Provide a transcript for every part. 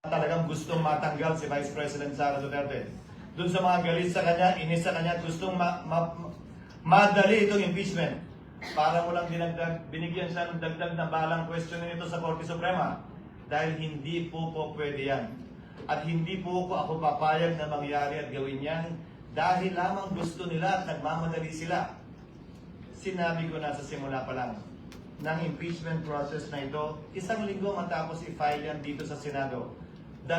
talagang gustong matanggal si Vice President Sara Duterte. Doon sa mga galit sa kanya, inis sa kanya, gustong madali itong impeachment. Para mo lang binigyan siya ng dagdag na balang questionin ito sa Korte Suprema. Dahil hindi po pwede yan. At hindi po ako papayag na mangyari at gawin yan dahil lamang gusto nila at nagmamadali sila. Sinabi ko na sa simula pa lang ng impeachment process na ito, 1 linggo matapos i-file yan dito sa Senado. 2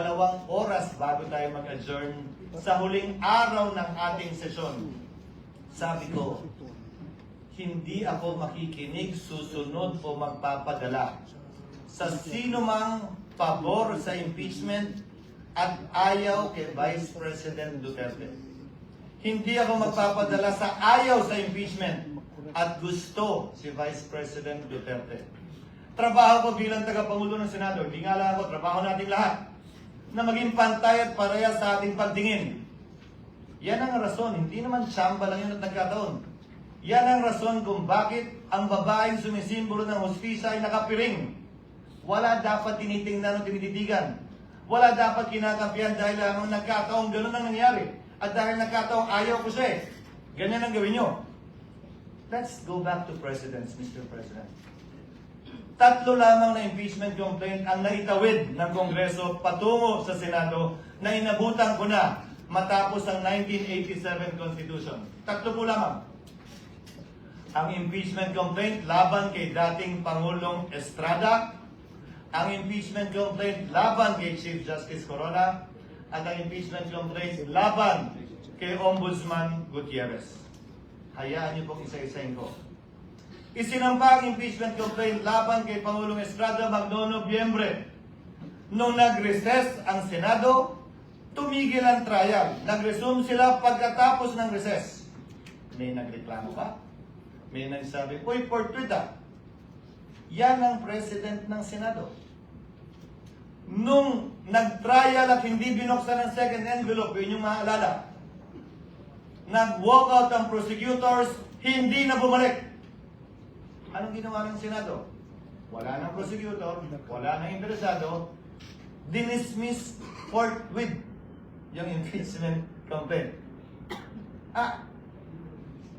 oras bago tayo mag-adjourn sa huling araw ng ating sesyon. Sabi ko, hindi ako makikinig, susunod o magpapadala sa sino mang pabor sa impeachment at ayaw kay Vice President Duterte. Hindi ako magpapadala sa ayaw sa impeachment at gusto si Vice President Duterte. Trabaho ko bilang tagapangulo ng Senado, hindi nga lang ako, trabaho nating lahat, na maging pantay at parehas sa ating pagtingin. Yan ang rason, hindi naman tsamba lang yun at nagkataon. Yan ang rason kung bakit ang babaeng sumisimbolo ng hustisya ay nakapiring. Wala dapat tinitingnan o tinititigan. Wala dapat kinakampihan dahil lamang nagkataong ganun ang nangyari. At dahil nagkataong ayaw ko siya ganyan ang gawin nyo. Let's go back to presidents, Mr. President. 3 lamang na impeachment complaint ang naitawid ng Kongreso patungo sa Senado na inabutan ko na matapos ang 1987 Constitution. 3 po lamang. Ang impeachment complaint laban kay dating Pangulong Estrada, ang impeachment complaint laban kay Chief Justice Corona, at ang impeachment complaint laban kay Ombudsman Gutierrez. Hayaan niyo pong isa-isahin ko. Isinampa ang impeachment complaint laban kay Pangulong Estrada magnoong Nobyembre. Nung nag-recess ang Senado, tumigil ang trial. Nag-resume sila pagkatapos ng recess. May nagreklamo pa? May nagsabi, uy, portwita. Yan ang president ng Senado. Nung nag-trial at hindi binuksan ang second envelope, yun yung maalala. Nag-walk out ang prosecutors, hindi na bumalik. Anong ginawa ng Senado? Wala nang prosecutor, wala nang interesado, dinismiss forthwith yung impeachment complaint.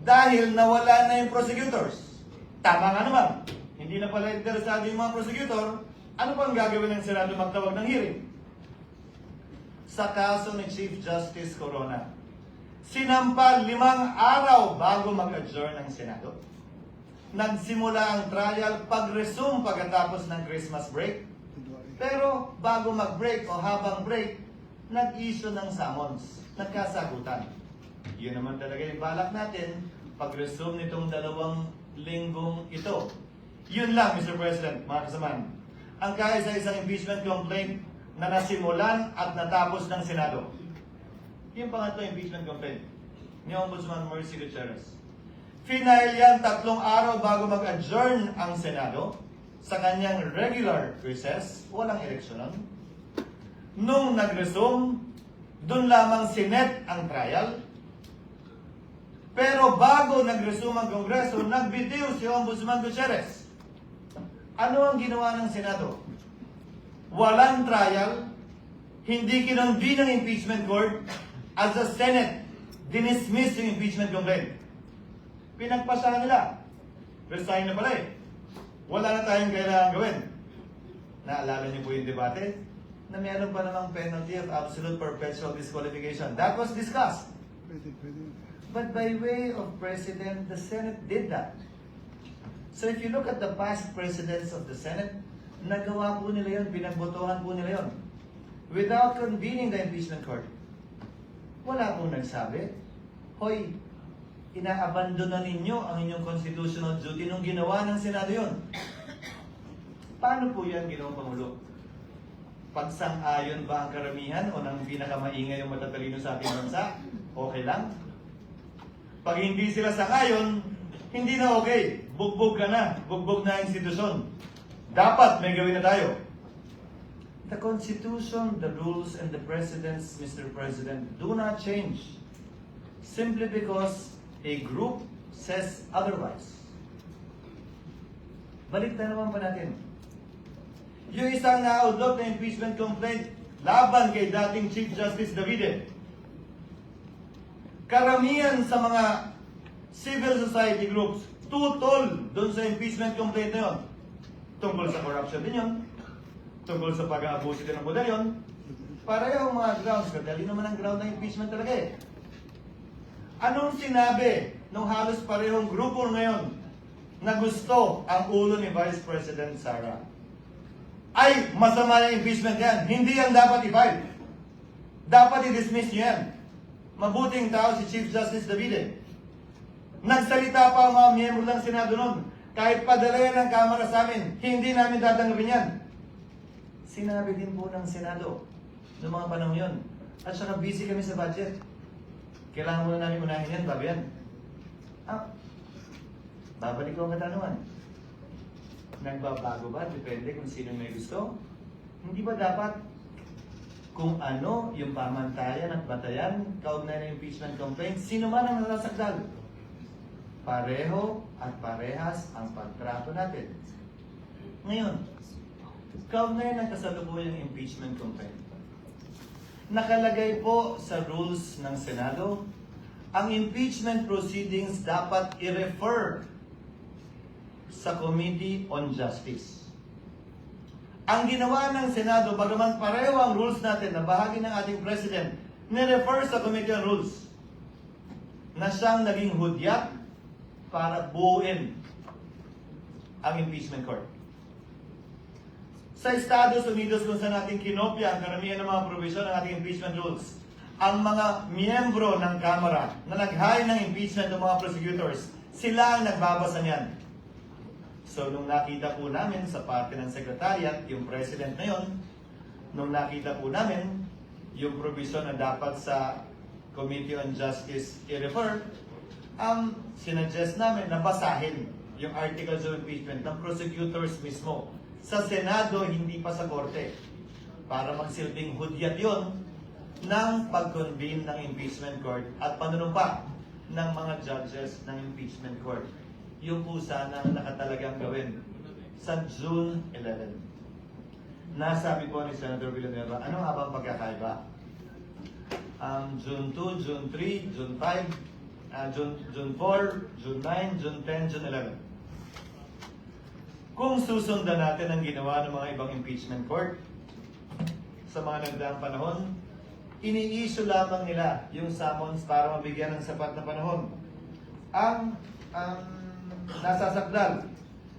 Dahil nawala na yung prosecutors. Tama nga naman. Hindi na pala interesado yung mga prosecutor, ano pang gagawin ng Senado magtawag ng hearing? Sa kaso ni Chief Justice Corona, sinampa 5 araw bago mag-adjourn ng Senado. Nagsimula ang trial pag-resume pagkatapos ng Christmas break. Pero bago mag-break o habang break, nag-issue ng summons. Nagkasagutan. Yun naman talaga yung balak natin pag-resume nitong 2 linggong ito. Yun lang, Mr. President, mga kasamaan. Ang kaisa-isang impeachment complaint na nasimulan at natapos ng Senado. Yung pangatlo impeachment complaint ni Ombudsman Mercy Gutierrez. Final yan 3 araw bago mag-adjourn ang Senado sa kanyang regular recess, walang eleksyonon. Nung nag-resume, dun lamang sinet ang trial. Pero bago nag-resume ang Kongreso, nagbitiw si Ombudsman Gutierrez. Ano ang ginawa ng Senado? Walang trial, hindi kinonvene ng impeachment court, as the Senate dinismiss yung impeachment complaint. Pinagpasahan nila. Resign na pala Wala na tayong kailangan gawin. Naalala niyo po yung debate? Na meron pa namang penalty of absolute perpetual disqualification. That was discussed. But by way of precedent, the Senate did that. So if you look at the past presidents of the Senate, nagawa po nila yun, pinagbotohan po nila yun. Without convening the impeachment court. Wala pong nagsabi, hoy, inaabandona ninyo ang inyong constitutional duty nung ginawa ng Senado yun. Paano po yan, Ginoong Pangulo? Pagsang-ayon ba ang karamihan o ng pinakamaingay yung matatalino sa ating bansa? Okay lang? Pag hindi sila sang-ayon, hindi na okay. Bugbog ka na. Bugbog na ang institusyon. Dapat may gawin na tayo. The Constitution, the rules, and the precedents, Mr. President, do not change simply because a group says otherwise. Balik na naman pa natin. Yung isang na-outlook na impeachment complaint, laban kay dating Chief Justice Davide. Karamihan sa mga civil society groups tutol doon sa impeachment complaint na yun. Tungkol sa corruption din yun. Tungkol sa pag-aabuso din ng poder yun. Parehong mga grounds. Kadali naman ang ground ng impeachment talaga eh. Anong sinabi nung halos parehong grupo ngayon na gusto ang ulo ni Vice President Sara? Ay, masama yung impeachment yan. Hindi yan dapat i-file. Dapat i-dismiss nyo yan. Mabuting tao si Chief Justice Davide. Nagsalita pa ang mga miyembro ng Senado noon. Kahit padala yan ng Kamara sa amin, hindi namin tatanggapin yan. Sinabi din po ng Senado noong mga panahon yun. At saka busy kami sa budget. Kailangan muna namin unahin yan, bago yan. Babalik ko ang katanungan. Nagbabago ba? Depende kung sino may gusto. Hindi ba dapat kung ano yung pamantayan at batayan kaugnay ng impeachment complaint, sino man ang nasasakdal? Pareho at parehas ang pagtrato natin. Ngayon, kaugnay ng kasalukuyang impeachment complaint, nakalagay po sa rules ng Senado, ang impeachment proceedings dapat i-refer sa Committee on Justice. Ang ginawa ng Senado, bagaman pareho ang rules natin na bahagi ng ating President, ni-refer sa Committee on Rules na siyang naging hudyat para buuin ang impeachment court. Sa Estados Unidos kung saan natin kinopya ang karamihan ng mga provision ng ating impeachment rules, ang mga miyembro ng Kamara na nag-hire ng impeachment ng mga prosecutors, sila ang nagbabasa niyan. So, nung nakita po namin sa parte ng Secretariat, yung President na yon, nung nakita po namin yung provision na dapat sa Committee on Justice i-refer, sinuggest namin na basahin yung articles of impeachment ng prosecutors mismo. Sa Senado, hindi pa sa Korte. Para magsilbing hudyat yon ng pag-convene ng impeachment court at panunumpa ng mga judges ng impeachment court. Yung po sana nakatalagang gawin sa June 11. Nasabi po ni Senator Villanueva, ano nga bang pagkakaiba? June 2, June 3, June 5, June 4, June 9, June 10, June 11. Kung susundan natin ang ginawa ng mga ibang impeachment court sa mga nagdaang panahon, ini-issue lamang nila yung summons para mabigyan ng sapat na panahon. Ang nasasakdal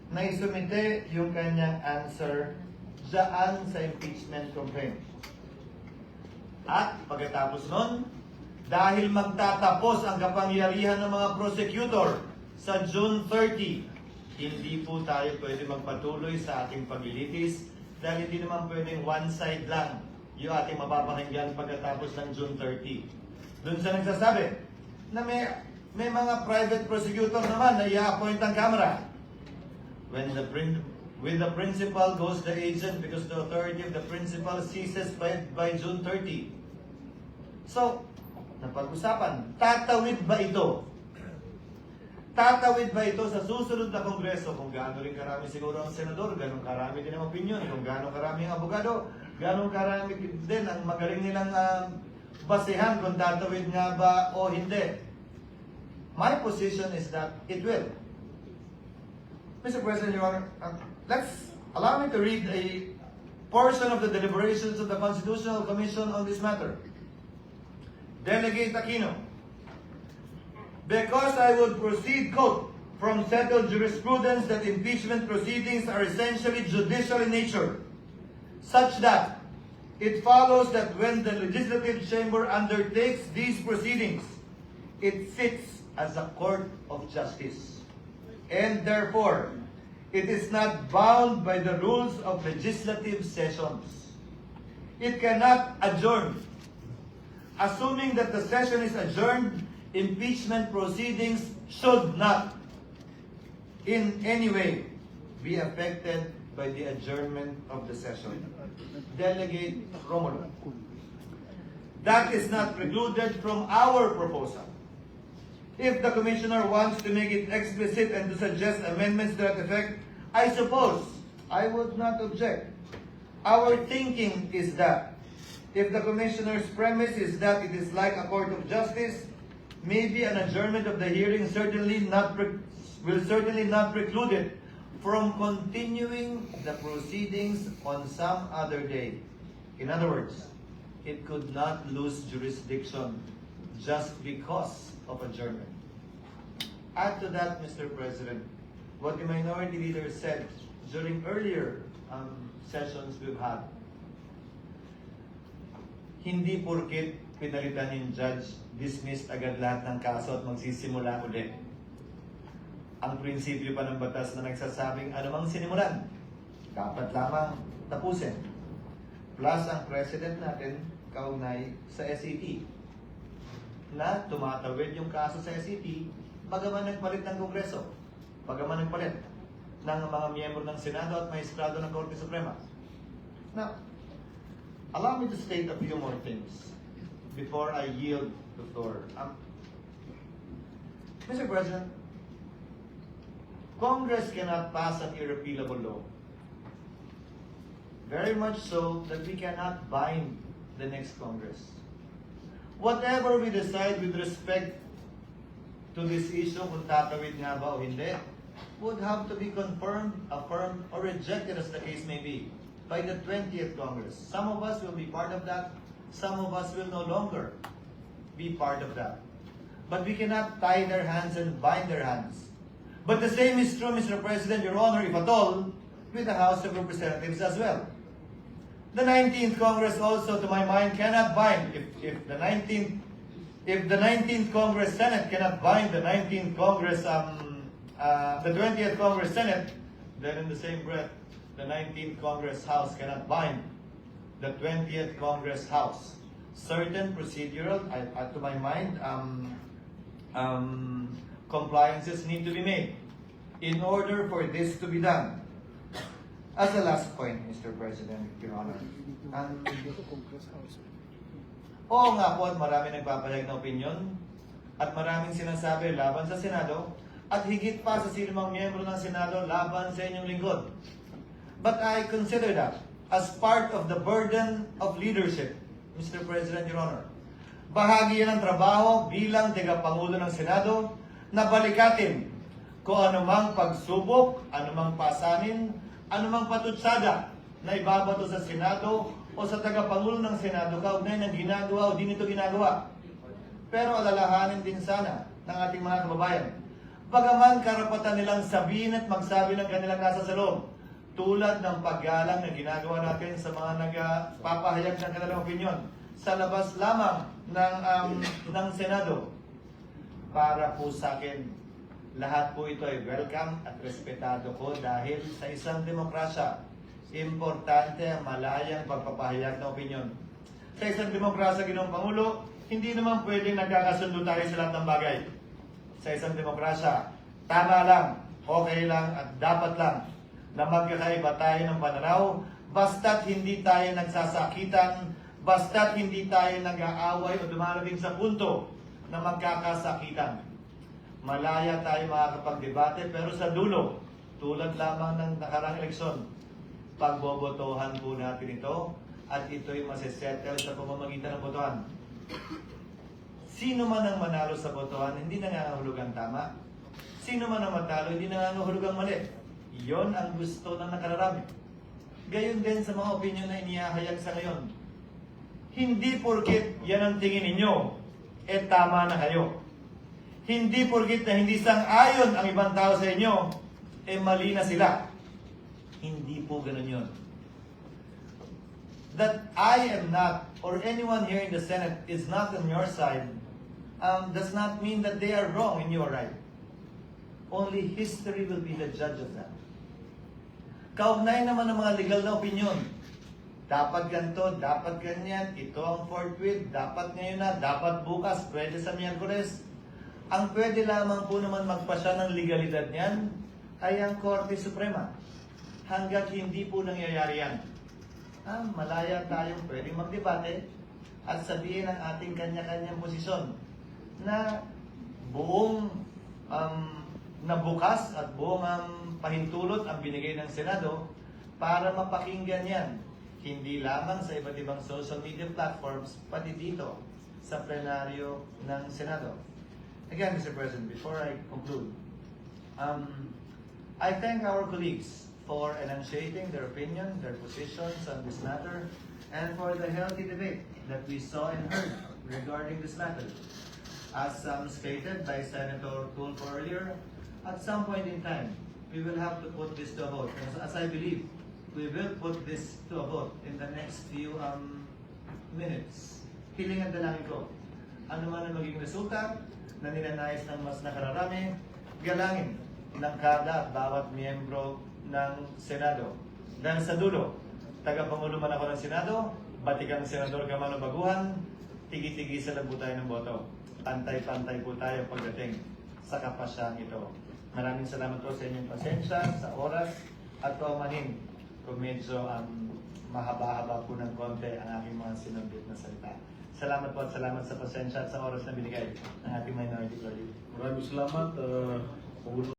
na isumite yung kanyang answer dyan sa impeachment complaint. At pagkatapos nun, dahil magtatapos ang kapangyarihan ng mga prosecutor sa June 30, hindi po tayo pwede magpatuloy sa ating paglilitis dahil hindi naman pwedeng one side lang yung ating mapapakinggan pagkatapos ng June 30. Doon sa nagsasabi na may mga private prosecutor naman na i-appoint ang Kamara. When the principal goes the agent because the authority of the principal ceases by June 30. So, napag-usapan, tatawid ba ito? Tatawid ba ito sa susunod na Kongreso? Kung gaano rin karami siguro ang senador, ganun karami din ang opinion. Kung gaano karami ang abogado, ganun karami din ang magaling nilang basehan kung tatawid nga ba o hindi. My position is that it will. Mr. President, Your Honor, allow me to read a portion of the deliberations of the Constitutional Commission on this matter. Delegate Aquino, because I would proceed, quote, from settled jurisprudence that impeachment proceedings are essentially judicial in nature, such that it follows that when the legislative chamber undertakes these proceedings, it sits as a court of justice. And therefore, it is not bound by the rules of legislative sessions. It cannot adjourn. Assuming that the session is adjourned, impeachment proceedings should not in any way be affected by the adjournment of the session. Delegate Romulo. That is not precluded from our proposal. If the Commissioner wants to make it explicit and to suggest amendments to that effect, I suppose I would not object. Our thinking is that If the Commissioner's premise is that it is like a court of justice, maybe an adjournment of the hearing will certainly not preclude it from continuing the proceedings on some other day. In other words, it could not lose jurisdiction just because of adjournment. Add to that, Mr. President, what the minority leader said during earlier sessions we've had. Hindi porket pinalitan yung judge, dismissed agad lahat ng kaso at magsisimula ulit. Ang prinsipyo pa ng batas na nagsasabing anumang sinimulan, dapat lamang tapusin. Plus ang president natin, kaugnay sa SET, na tumatawid yung kaso sa SET, bagaman nagpalit ng Kongreso, bagaman nagpalit ng mga miyembro ng Senado at Maestrado ng Korte Suprema. Now, allow me to state a few more things before I yield the floor. Mr. President, Congress cannot pass an irrepealable law. Very much so that we cannot bind the next Congress. Whatever we decide with respect to this issue, kung tatawid nga ba o hindi, would have to be confirmed, affirmed, or rejected as the case may be by the 20th Congress. Some of us will be part of that. Some of us will no longer be part of that. But we cannot tie their hands and bind their hands. But the same is true, Mr. President, Your Honor, if at all, with the House of Representatives as well. The 19th Congress also, to my mind, cannot bind. If the 19th Congress Senate cannot bind the 19th Congress, the 20th Congress Senate, then in the same breath, the 19th Congress House cannot bind the 20th Congress House. Certain procedural, to my mind, compliances need to be made in order for this to be done. As a last point, Mr. President, Your Honor, oo nga po at marami nagpapayag na opinion at maraming sinasabi laban sa Senado at higit pa sa sinumang miyembro ng Senado laban sa inyong lingkod. But I consider that as part of the burden of leadership, Mr. President, Your Honor. Bahagi yan ng trabaho bilang tagapangulo ng Senado na balikatin kung anumang pagsubok, anumang pasanin, anumang patutsada na ibabato sa Senado o sa tagapangulo ng Senado kaugnay ng ginagawa o di nito ginagawa. Pero alalahanin din sana ng ating mga kababayan, bagaman karapatan nilang sabihin at magsabi ng kanilang nasa sa loob, tulad ng paggalang na ginagawa natin sa mga nagpapahayag ng kanilang opinion sa labas lamang ng Senado. Para po sa akin, lahat po ito ay welcome at respetado ko dahil sa isang demokrasya, importante ang malayang pagpapahayag ng opinion. Sa isang demokrasya, Ginoong Pangulo, hindi naman pwedeng nagkakasundo tayo sa lahat ng bagay. Sa isang demokrasya, tama lang, okay lang at dapat lang na magkakaiba tayo ng pananaw basta't hindi tayo nagsasakitan, basta't hindi tayo nag-aaway o dumarating sa punto na magkakasakitan. Malaya tayo makakapagdebate pero sa dulo, tulad lamang ng nakarang eleksyon, pagbobotohan po natin ito at ito'y masisettle sa pamamagitan ng botohan. Sino man ang manalo sa botohan, hindi nangangahulugang tama. Sino man ang matalo, hindi nangangahulugang mali. Iyon ang gusto ng nakararami. Gayon din sa mga opinion na inihahayag sa ngayon. Hindi porkit yan ang tingin ninyo, tama na kayo. Hindi porkit na hindi sang-ayon ang ibang tao sa inyo, mali na sila. Hindi po ganun yun. That I am not, or anyone here in the Senate is not on your side, does not mean that they are wrong and you are right. Only history will be the judge of that. Kaugnay naman ng mga legal na opinion. Dapat ganito, dapat ganyan, ito ang forthwith, dapat ngayon na, dapat bukas, pwede sa Miyerkules. Ang pwede lamang po naman magpasya ng legalidad niyan ay ang Korte Suprema. Hanggat hindi po nangyayari yan, malaya tayong pwedeng magdebate at sabihin ang ating kanya-kanyang posisyon na buong nabukas at buong pahintulot ang binigay ng Senado para mapakinggan yan. Hindi lamang sa iba't ibang social media platforms, pati dito sa plenaryo ng Senado. Again, Mr. President, before I conclude, I thank our colleagues for enunciating their opinion, their positions on this matter, and for the healthy debate that we saw and heard regarding this matter. As stated by Senator Tulfo earlier, at some point in time, we will have to put this to a vote. As I believe, we will put this to a vote in the next few minutes. Hiling at dalangin ko, ano man ang maging resulta na ninanais ng mas nakararami, galangin ng kada at bawat miyembro ng Senado. Dahil sa dulo, tagapangulo man ako ng Senado, batikang Senador Kamano Baguhan, tigi-tigi sa lang po tayo ng boto. Pantay-pantay po tayo pagdating sa kapasyang ito. Maraming salamat po sa inyong pasensya, sa oras, at paumanhin kung medyo mahaba-haba po ng konti ang aking mga sinunggit na salita. Salamat po at salamat sa pasensya at sa oras na binigay ng ating minority colleague. Maraming salamat, Pangulo.